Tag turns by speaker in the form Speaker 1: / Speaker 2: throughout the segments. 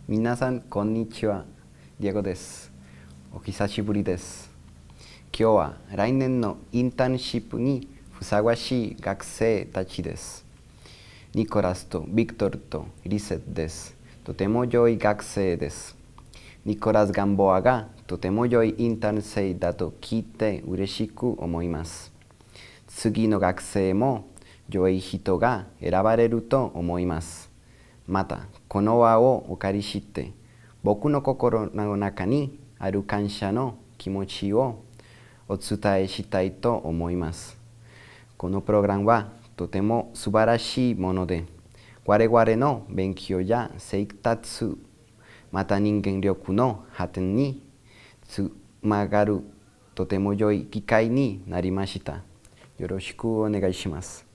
Speaker 1: 皆さんこんにちは、ディエゴです。お久しぶりです。今日は来年のインターンシップにふさわしい学生たちです。ニコラスとビクトルとリセットです。とても良い学生です。ニコラス・ガンボアがとても良いインターン生だと聞いて嬉しく思います。次の学生も良い人が選ばれると思います。また、この輪をお借りして、僕の心の中にある感謝の気持ちをお伝えしたいと思います。このプログラムはとても素晴らしいもので、我々の勉強や生活、また人間力の発展につながるとても良い機会になりました。よろしくお願いします。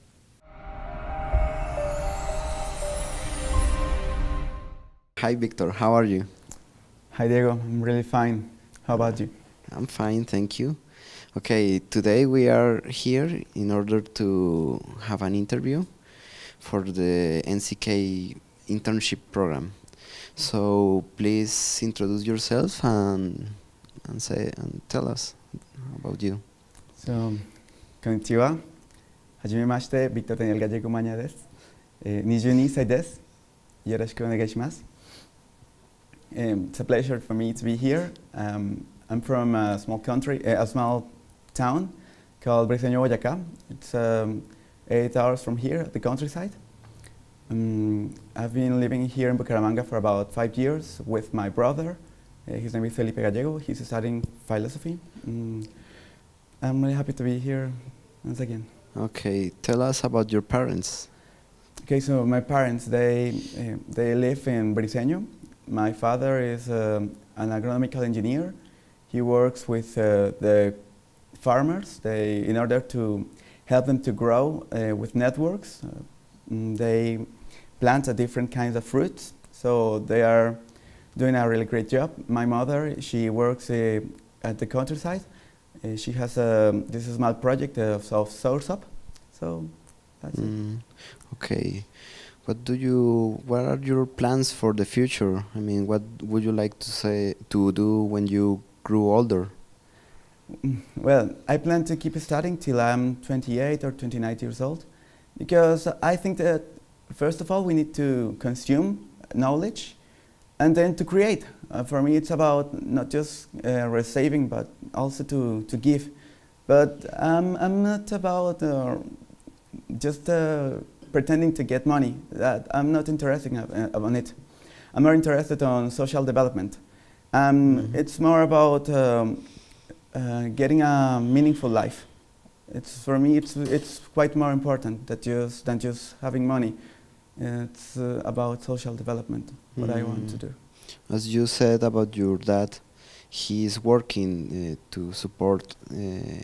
Speaker 1: Hi Victor, how are you?
Speaker 2: Hi Diego, I'm really fine. How about you?
Speaker 1: I'm fine, thank you. Okay, today we are here in order to have an interview for the NCK internship program. So please introduce yourself and tell us about you.
Speaker 2: So, こんにちは。はじめまして、ビクトル・ダニエル・ガジェゴマニアです。22歳です。よろしくお願いします。It's a pleasure for me to be here. I'm from a small country, a small town called Briseño, Boyacá. It's 8 hours from here at the countryside. I've been living here in Bucaramanga for about 5 years with my brother. His name is Felipe Gallego. He's studying philosophy. I'm really happy to be here once again.
Speaker 1: Okay, tell us about your parents.
Speaker 2: Okay, so my parents, they live in Briseño. My father is an agronomical engineer. He works with the farmers in order to help them to grow with networks. They plant different kinds of fruits, so they are doing a really great job. My mother, she works at the countryside. She has this small project of source-up, so that's it.
Speaker 1: Okay. What are your plans for the future? I mean, what would you like to do when you grew older?
Speaker 2: Well, I plan to keep studying till I'm 28 or 29 years old, because I think that first of all we need to consume knowledge and then to create. For me, it's about not just receiving, but also to give. But I'm not about just pretending to get money. I'm not interested on it. I'm more interested on social development. It's more about getting a meaningful life. For me, it's quite more important than just having money. It's about social development, what I want to do.
Speaker 1: As you said about your dad, he is working to support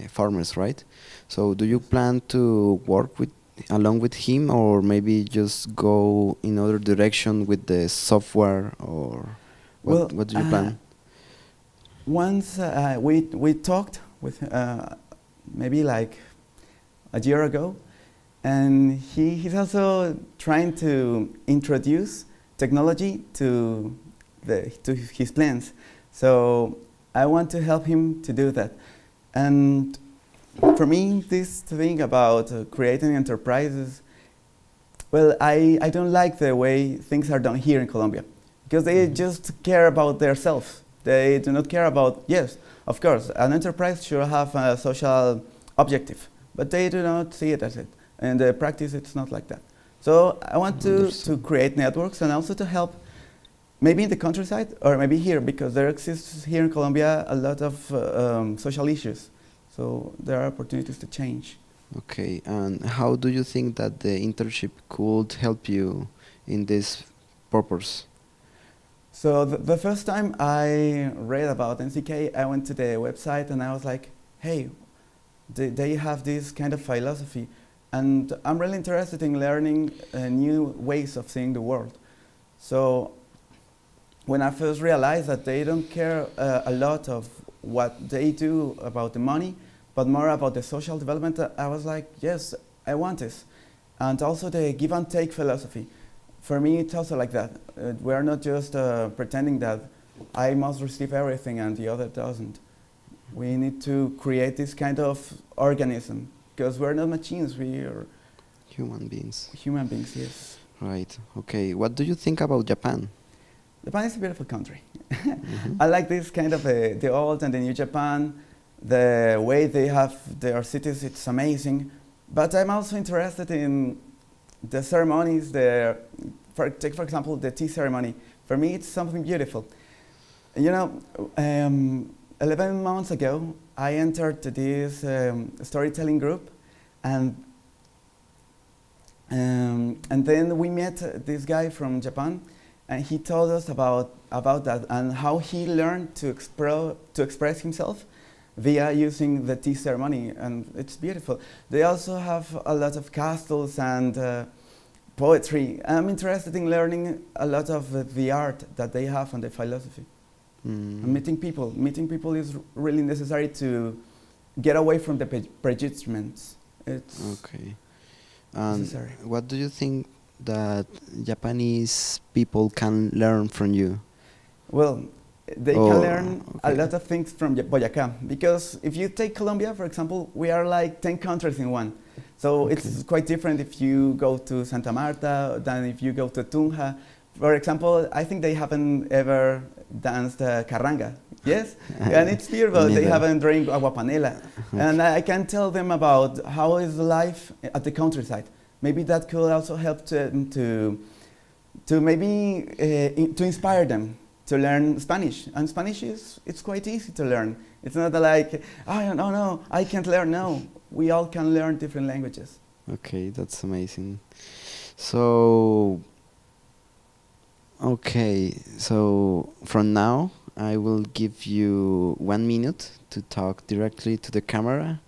Speaker 1: farmers, right? So do you plan to work along with him, or maybe just go in other direction with the software, or what do you plan?
Speaker 2: Once we talked with maybe like a year ago, and he's also trying to introduce technology to his plans. So I want to help him to do that. And for me, this thing about creating enterprises, well, I don't like the way things are done here in Colombia, because they just care about themselves. They do not care about, yes, of course, an enterprise should have a social objective, but they do not see it as it. In the practice, it's not like that. So I want to create networks and also to help, maybe in the countryside or maybe here, because there exists here in Colombia a lot of social issues. So there are opportunities to change.
Speaker 1: Okay, and how do you think that the internship could help you in this purpose?
Speaker 2: So the first time I read about NCK, I went to the website and I was like, hey, they have this kind of philosophy. And I'm really interested in learning new ways of seeing the world. So when I first realized that they don't care a lot of what they do about the money, but more about the social development, I was like, yes, I want this. And also the give and take philosophy. for me, it's also like that. We're not just pretending that I must receive everything and the other doesn't. We need to create this kind of organism, because we're not machines, we are
Speaker 1: Human beings.
Speaker 2: human beings, yes.
Speaker 1: Right. Okay. What do you think about Japan?
Speaker 2: Japan is a beautiful country.
Speaker 1: Mhm.
Speaker 2: I like this kind of the old and the new Japan, the way they have their cities, it's amazing. But I'm also interested in the ceremonies, take for example the tea ceremony. For me, it's something beautiful. You know, 11 months ago, I entered this storytelling group, and then we met this guy from Japan, and he told us about that and how he learned to express himself via using the tea ceremony, and it's beautiful. They also have a lot of castles and poetry. I'm interested in learning a lot of the art that they have and the philosophy. And meeting people is really necessary to get away from the prejudices. It's
Speaker 1: Okay. And
Speaker 2: necessary.
Speaker 1: what do you think that Japanese people can learn from you?
Speaker 2: Well, they
Speaker 1: Oh,
Speaker 2: can learn a
Speaker 1: okay.
Speaker 2: lot of things from Boyacá, because if you take Colombia, for example, we are like 10 countries in one. So it's
Speaker 1: Okay.
Speaker 2: quite different if you go to Santa Marta than if you go to Tunja. For example, I think they haven't ever danced carranga. Yes? And it's beautiful. They
Speaker 1: Neither.
Speaker 2: haven't drank agua panela. And I can tell them about how is life at the countryside. Maybe that could also help to maybe to inspire them to learn Spanish. And Spanish it's quite easy to learn. It's not like, oh, no, I can't learn. No, we all can learn different languages.
Speaker 1: Okay, that's amazing. So, okay, so from now I will give you 1 minute to talk directly to the camera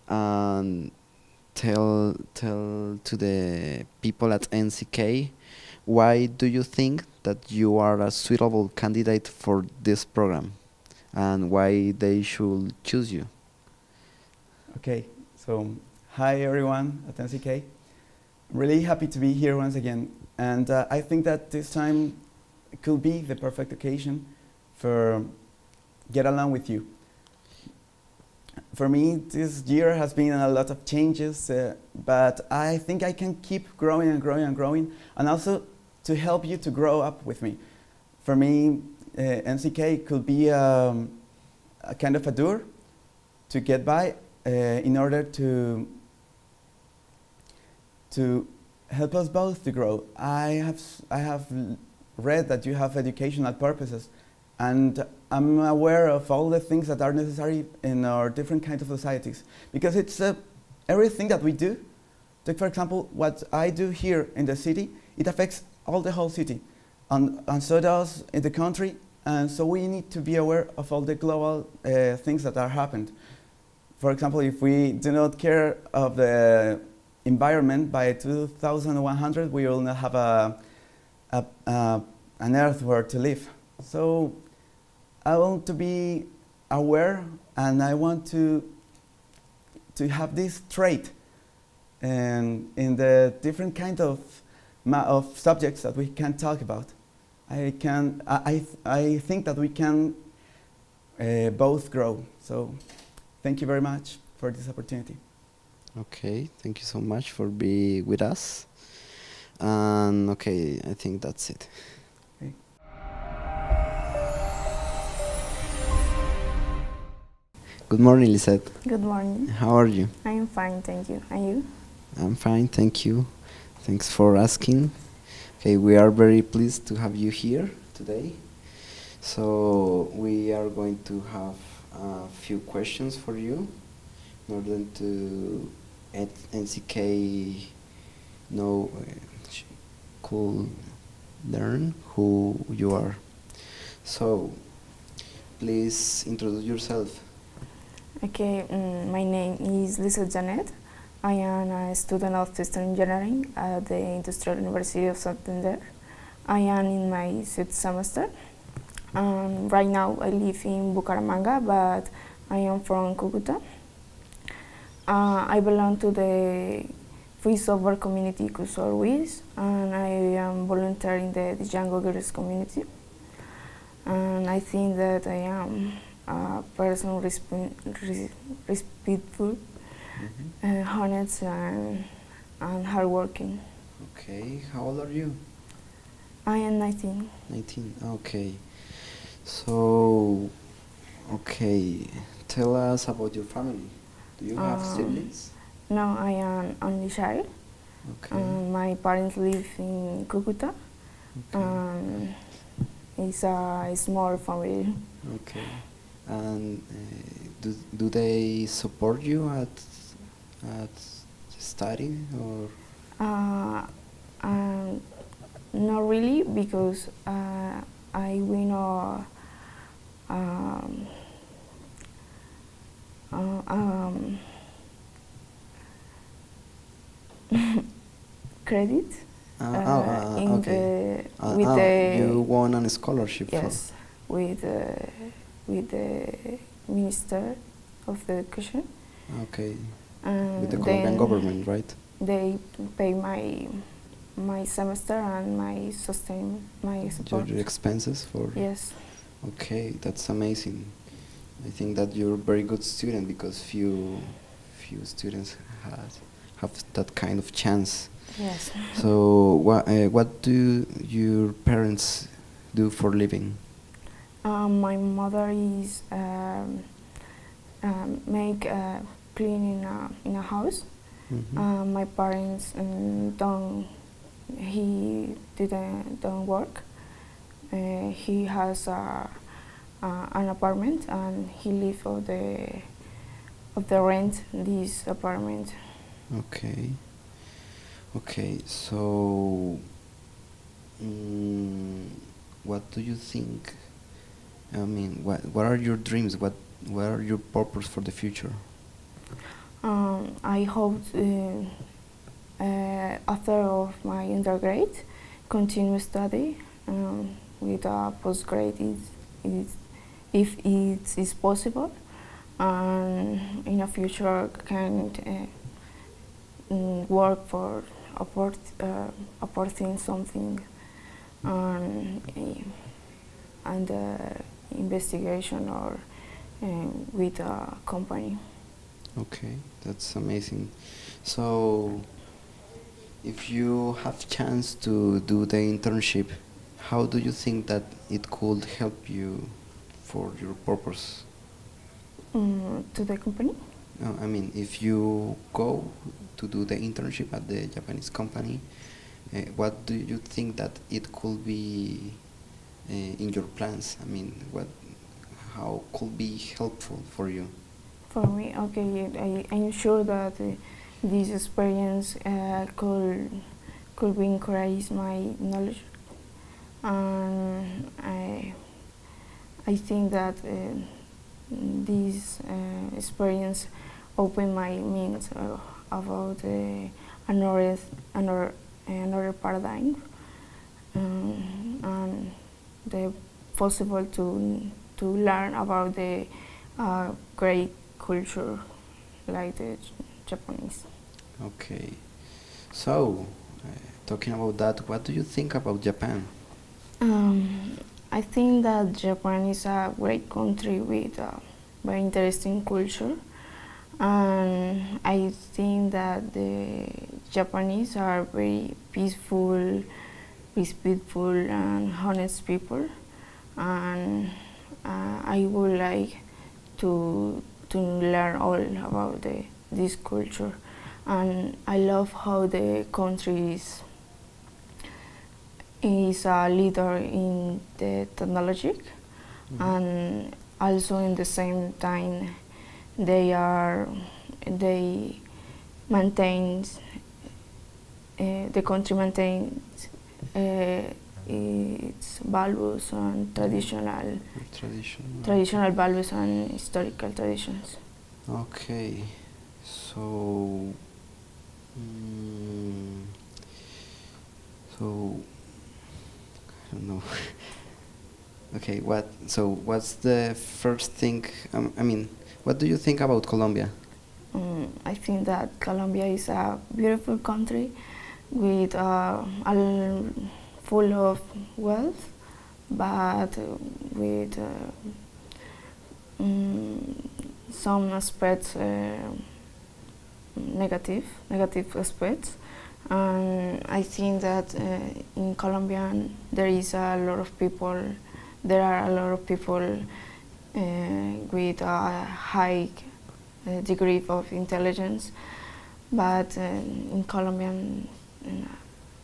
Speaker 1: and tell to the people at NCK why do you think that you are a suitable candidate for this program and why they should choose you.
Speaker 2: Okay, so hi everyone at NCK. I'm really happy to be here once again, and I think that this time could be the perfect occasion for get along with you. For me, this year has been a lot of changes, but I think I can keep growing and growing and growing, and also to help you to grow up with me. For me, NCK could be a kind of a door to get by in order to help us both to grow. I have read that you have educational purposes, and I'm aware of all the things that are necessary in our different kinds of societies, because it's everything that we do. Take for example, what I do here in the city, it affects all the whole city, and so does in the country, and so we need to be aware of all the global things that are happening. For example, if we do not care of the environment, by 2100 we will not have an earth where to live. So I want to be aware, and I want to have this trait in the different kind of subjects that we can talk about. I think that we can both grow. So thank you very much for this opportunity.
Speaker 1: Okay, thank you so much for being with us. And okay, I think that's it.
Speaker 2: Okay.
Speaker 1: Good morning, Lisette.
Speaker 3: Good morning.
Speaker 1: How are you?
Speaker 3: I am fine, thank you. And you?
Speaker 1: I'm fine, thank you. Thanks for asking. Okay, we are very pleased to have you here today. So we are going to have a few questions for you in order to NCK know could learn who you are. So please introduce yourself.
Speaker 3: Okay, my name is Lisa Janet. I am a student of system engineering at the Industrial University of Santander. I am in my 6th semester. Right now I live in Bucaramanga, but I am from Cúcuta. I belong to the voiceover community Cusor Wiz, and I am volunteering the Django Girls community. And I think that I am a person respectful, honest, and hardworking.
Speaker 1: Okay, how old are you?
Speaker 3: I am 19.
Speaker 1: 19, okay. So, okay, tell us about your family. Do you have siblings?
Speaker 3: No, I am only child.
Speaker 1: Okay.
Speaker 3: My parents live in Cucuta.
Speaker 1: Okay.
Speaker 3: It's a small family.
Speaker 1: Okay. And do they support you at studying or?
Speaker 3: Not really, because I win credit
Speaker 1: Okay.
Speaker 3: with the
Speaker 1: You won a scholarship.
Speaker 3: yes, with the Minister of the Education.
Speaker 1: Okay.
Speaker 3: And
Speaker 1: With the Colombian
Speaker 3: then
Speaker 1: government, right?
Speaker 3: They pay my semester and my support.
Speaker 1: Your expenses for.
Speaker 3: Yes.
Speaker 1: Okay, that's amazing. I think that you're a very good student because few students have that kind of chance.
Speaker 3: Yes.
Speaker 1: So what do your parents do for living?
Speaker 3: My mother is make clean in a house. My parents don't work. He has an apartment and he live of the rent this apartment.
Speaker 1: Okay. Okay. So, what do you think? I mean, what are your dreams? What are your purpose for the future?
Speaker 3: I hope after of my undergrad, continue study with a postgrad if it is possible, and in the future can work for apporting something and investigation or with a company.
Speaker 1: Okay, that's amazing. So, if you have chance to do the internship, how do you think that it could help you for your purpose?
Speaker 3: To the company?
Speaker 1: No, I mean, if you go to do the internship at the Japanese company, what do you think that it could be in your plans? I mean, how could be helpful for you?
Speaker 3: For me, okay, I'm sure that this experience could increase my knowledge, and I think that this experience opened my minds about another paradigm, and the possible to learn about the great culture like the Japanese.
Speaker 1: Okay. So, talking about that, what do you think about Japan?
Speaker 3: I think that Japan is a great country with a very interesting culture, and I think that the Japanese are very peaceful, respectful, and honest people, and I would like to learn all about this culture, and I love how the country is a leader in the technology, and also in the same time they maintains the country maintains its values and traditional values and historical traditions.
Speaker 1: Okay, so I don't know. Okay, what's the first thing? I mean, what do you think about Colombia?
Speaker 3: I think that Colombia is a beautiful country with full of wealth, but with some aspects negative aspects. And I think that in Colombia there are a lot of people with a high degree of intelligence, but in Colombia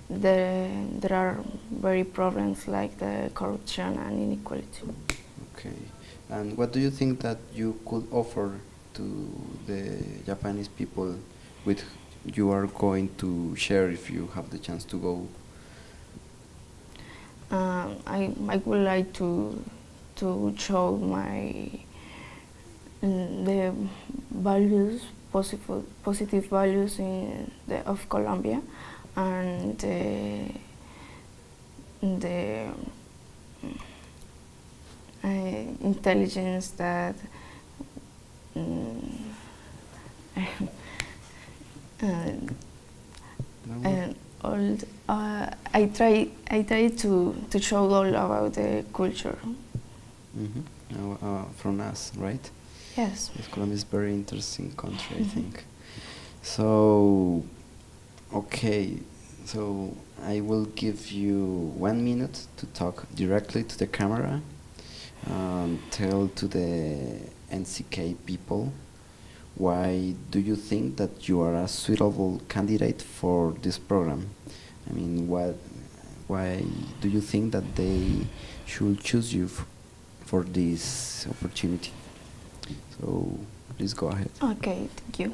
Speaker 3: there are very problems like the corruption and inequality.
Speaker 1: Okay. And what do you think that you could offer to the Japanese people with you are going to share if you have the chance to go?
Speaker 3: I would like to show the values, positive values of Colombia, and the intelligence that I try to show all about the culture.
Speaker 1: From us, right?
Speaker 3: Yes.
Speaker 1: Yes, Colombia is a very interesting country, I think. So, okay, so I will give you 1 minute to talk directly to the camera. Tell to the NCK people why do you think that you are a suitable candidate for this program? I mean, why do you think that they should choose you for this opportunity? So please go ahead.
Speaker 3: Okay, thank you.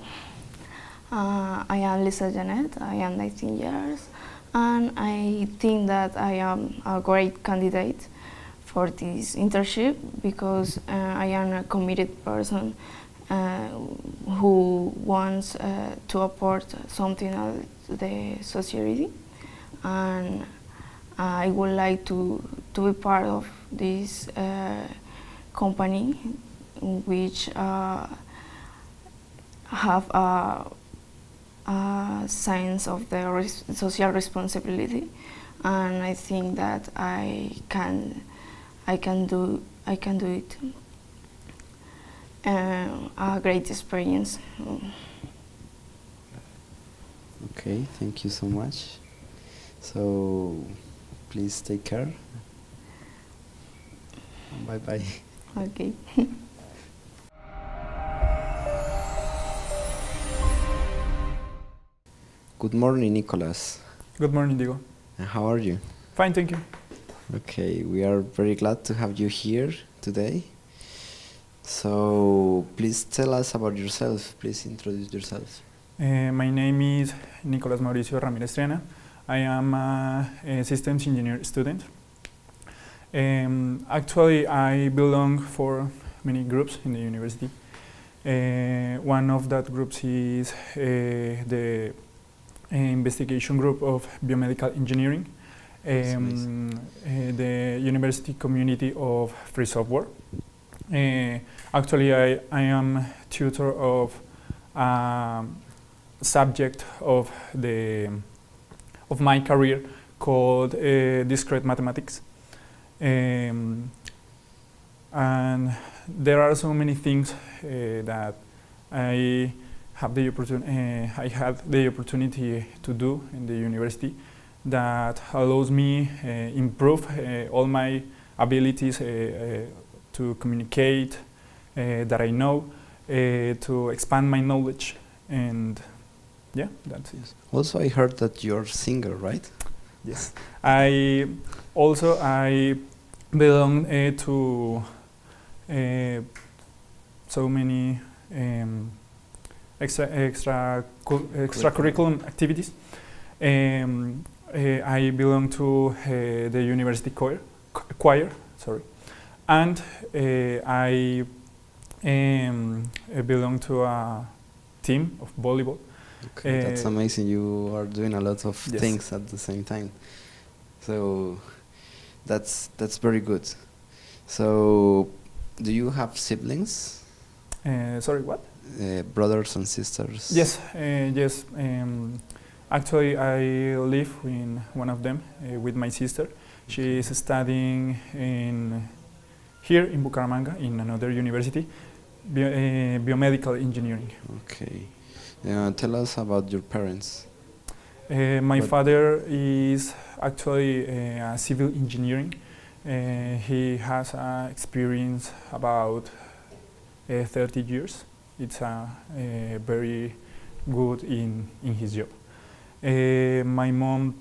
Speaker 3: I am Lisa Janet, I am 19 years, and I think that I am a great candidate for this internship because I am a committed person who wants to apport something to the society, and I would like to be part of this company which have a sense of the social responsibility, and I think that I can do it. A great experience.
Speaker 1: Okay, thank you so much. So please take care. Bye bye.
Speaker 3: Okay.
Speaker 1: Good morning, Nicolas.
Speaker 4: Good morning, Diego.
Speaker 1: How are you?
Speaker 4: Fine, thank you.
Speaker 1: Okay, we are very glad to have you here today. So please tell us about yourself. Please introduce yourself.
Speaker 4: My name is Nicolas Mauricio Ramirez Triana. I am a systems engineer student. Actually, I belong for many groups in the university. One of that groups is the investigation group of biomedical engineering, the university community of free software. Actually, I am tutor of subject of my career called discrete mathematics, and there are so many things that I had the opportunity to do in the university that allows me improve all my abilities to communicate that I know, to expand my knowledge, and yeah, that's it.
Speaker 1: Also, I heard that you're a singer, right?
Speaker 4: Yes. I belong to so many extracurriculum activities. I belong to the university choir, sorry, and I belong to a team of volleyball.
Speaker 1: Okay, that's amazing. You are doing a lot of
Speaker 4: yes.
Speaker 1: things at the same time. So that's very good. So do you have siblings?
Speaker 4: Sorry, what?
Speaker 1: brothers and sisters?
Speaker 4: Yes, yes. Actually, I live in one of them with my sister. She is studying here in Bucaramanga in another university, biomedical engineering.
Speaker 1: Okay. Tell us about your parents.
Speaker 4: My
Speaker 1: What-
Speaker 4: father is actually a civil engineering. He has experience about 30 years. It's very good in his job. My mom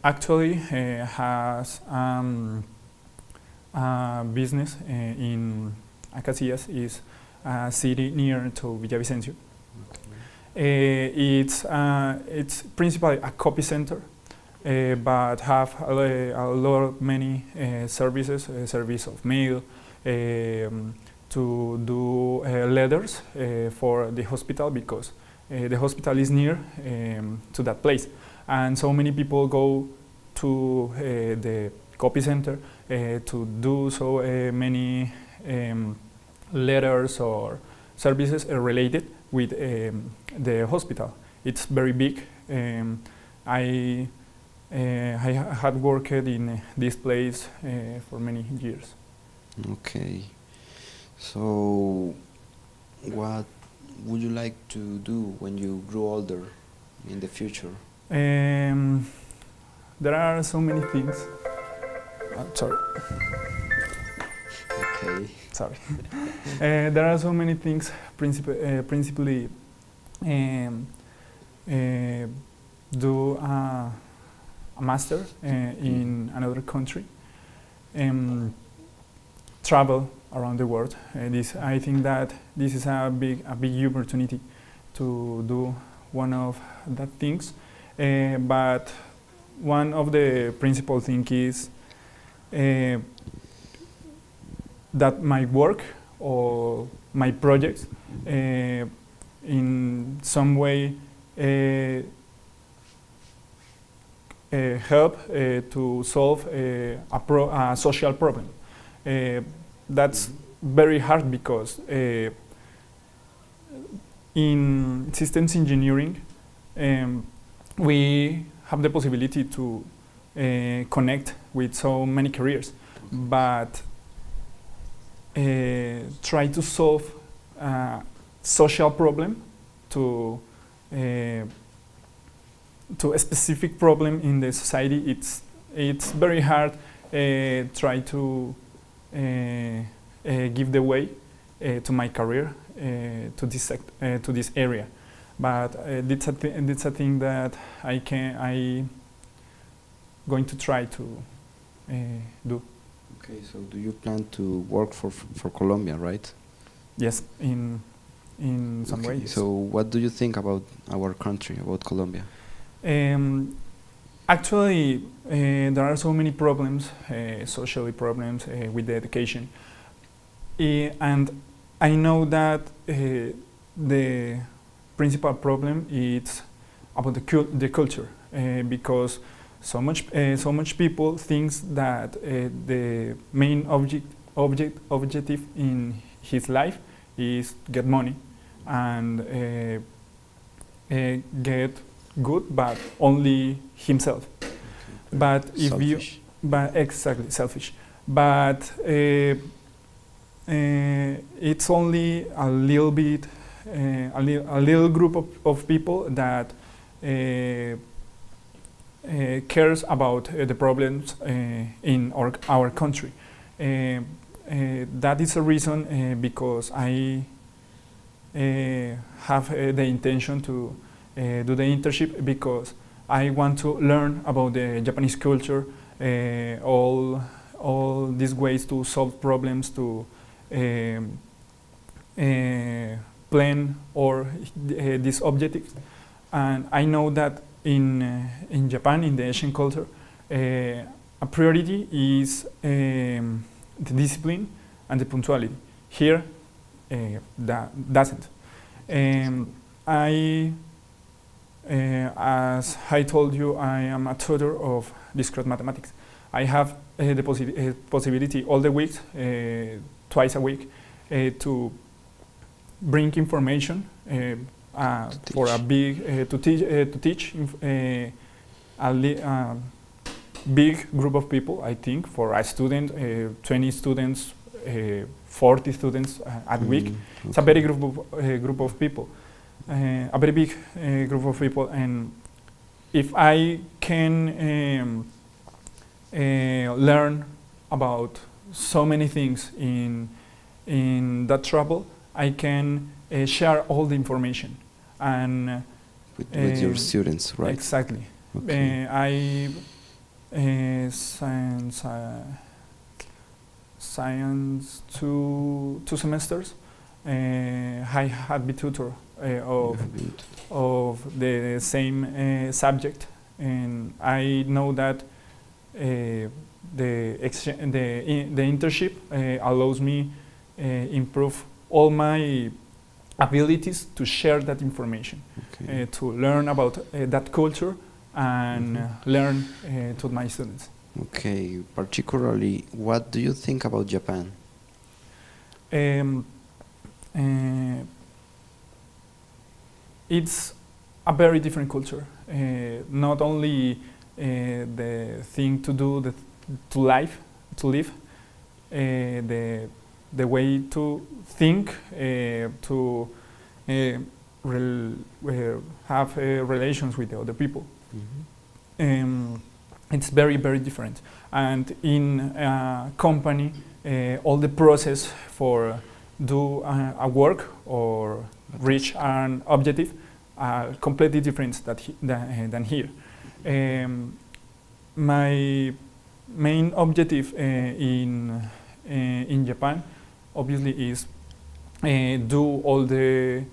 Speaker 4: actually has a business in Acacias, is a city near to Villavicencio. It's principally a copy center, but have a lot of many services, service of mail, to do letters for the hospital, because the hospital is near to that place, and so many people go to the copy center to do so many letters or services related with the hospital. It's very big. I had worked in this place for many years.
Speaker 1: Okay. So, what would you like to do when you grow older in the future?
Speaker 4: There are so many things. Sorry.
Speaker 1: Okay.
Speaker 4: Sorry. There are so many things. Principally, do a master in another country. Travel around the world. I think that this is a big opportunity to do one of that things. But one of the principal things is that my work or my projects in some way help to solve a social problem. That's very hard because in systems engineering we have the possibility to connect with so many careers, but try to solve a social problem to a specific problem in the society. It's very hard. Try to give the way to my career to this area, but it's a thing that I going to try to do.
Speaker 1: Okay, so do you plan to work for Colombia, right?
Speaker 4: Yes, in some
Speaker 1: Okay,
Speaker 4: ways.
Speaker 1: so what do you think about our country, about Colombia?
Speaker 4: Actually, there are so many problems, socially problems with the education, and I know that the principal problem is about the culture, because so much people thinks that the main objective in his life is get money and get good, but only himself. But if
Speaker 1: Selfish.
Speaker 4: exactly selfish. But it's only a little bit, a little group of people that cares about the problems in our country. That is a reason because I have the intention to do the internship, because I want to learn about the Japanese culture, all these ways to solve problems, to plan or these objectives. And I know that in Japan, in the Asian culture, a priority is the discipline and the punctuality. Here, that doesn't. As I told you, I am a tutor of discrete mathematics. I have the possibility all the weeks, twice a week, to bring information for a big to teach a big group of people. I think for a student, 20 students, 40 students at week.
Speaker 1: Okay.
Speaker 4: It's a very group of people, a very big group of people. And if I can learn about so many things in that trouble, I can share all the information and
Speaker 1: With your students, right?
Speaker 4: exactly.
Speaker 1: Okay.
Speaker 4: I science two semesters. I had been tutor of the same subject, and I know that the internship allows me improve all my abilities to share that information,
Speaker 1: Okay.
Speaker 4: to learn about that culture and learn to my students.
Speaker 1: Okay. Particularly, what do you think about Japan?
Speaker 4: It's a very different culture. Not only the thing to do, to live, the way to think, to have relations with the other people. It's very, very different. And in a company, all the process for do a work or reach an objective are completely different than here. My main objective in Japan obviously is do all the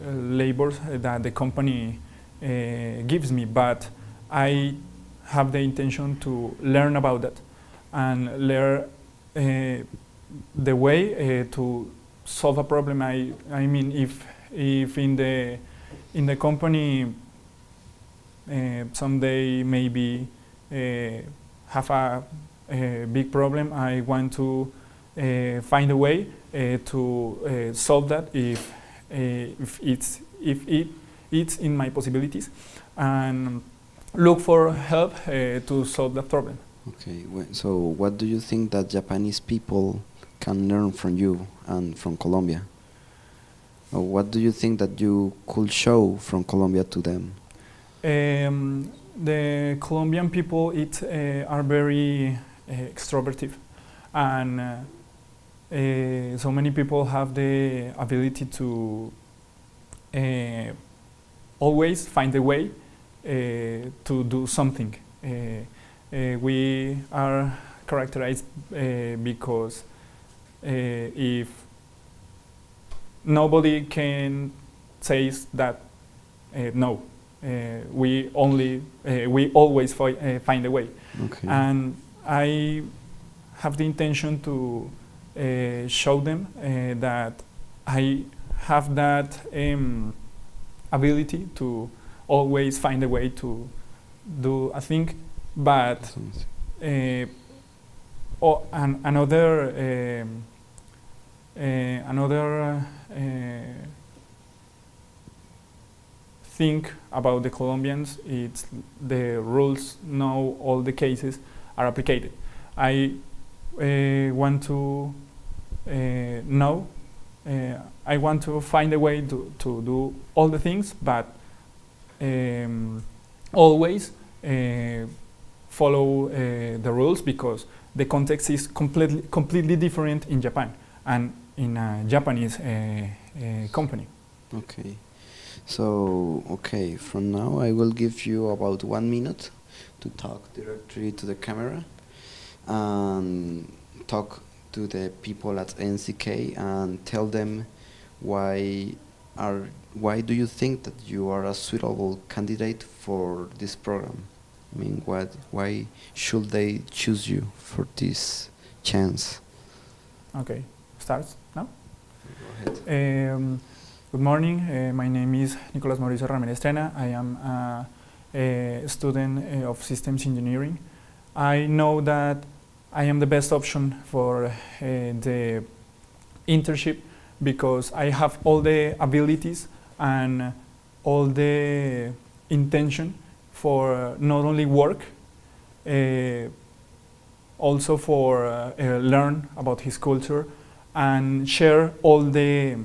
Speaker 4: labors that the company gives me, but I have the intention to learn about that and learn the way to solve a problem. I mean, if in the company someday maybe have a big problem, I want to find a way to solve that if it's in my possibilities, and look for help to solve that problem.
Speaker 1: Okay. So, what do you think that Japanese people can learn from you and from Colombia? Or what do you think that you could show from Colombia to them?
Speaker 4: The Colombian people are very extroverted, and so many people have the ability to always find a way to do something. We are characterized because if nobody can say that no, we always find a way.
Speaker 1: Okay.
Speaker 4: And I have the intention to show them that I have that ability to always find a way to do a thing, but another thing about the Colombians, it's the rules. Now all the cases are applied. I want to know. I want to find a way to do all the things, but always follow the rules, because the context is completely different in Japan and in a Japanese company.
Speaker 1: Okay. So, okay, from now I will give you about 1 minute to talk directly to the camera and talk to the people at NCK and tell them why do you think that you are a suitable candidate for this program? I mean, why should they choose you for this chance?
Speaker 4: Okay, starts now?
Speaker 1: Go ahead.
Speaker 4: Good morning, my name is Nicolás Mauricio Ramírez Trena. I am a student of systems engineering. I know that I am the best option for the internship, because I have all the abilities and all the intention for not only work, also for learn about his culture and share all the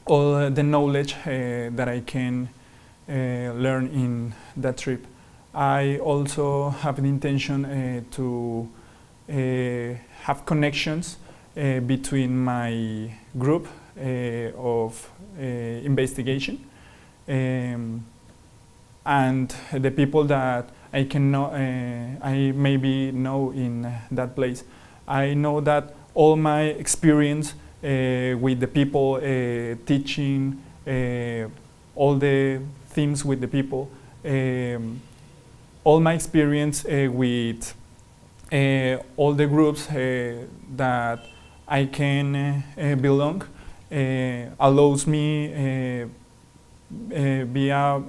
Speaker 4: knowledge that I can learn in that trip. I also have the intention to have connections between my group of investigation and the people that I can know, I maybe know in that place. I know that all my experience with the people, teaching, all the things with the people, all my experience with all the groups that I can belong allows me be a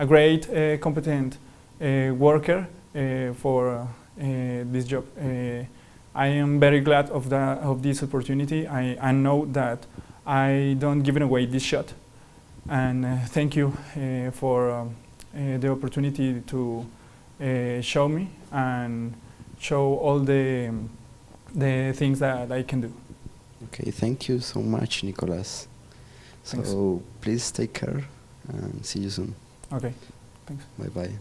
Speaker 4: great competent worker for this job. I am very glad of this opportunity. I know that I don't give away this shot, and thank you for the opportunity to show me and show all the things that I can do.
Speaker 1: Okay, thank you so much, Nicolas.
Speaker 4: Thanks.
Speaker 1: So please take care and see you soon.
Speaker 4: Okay, thanks.
Speaker 1: Bye bye.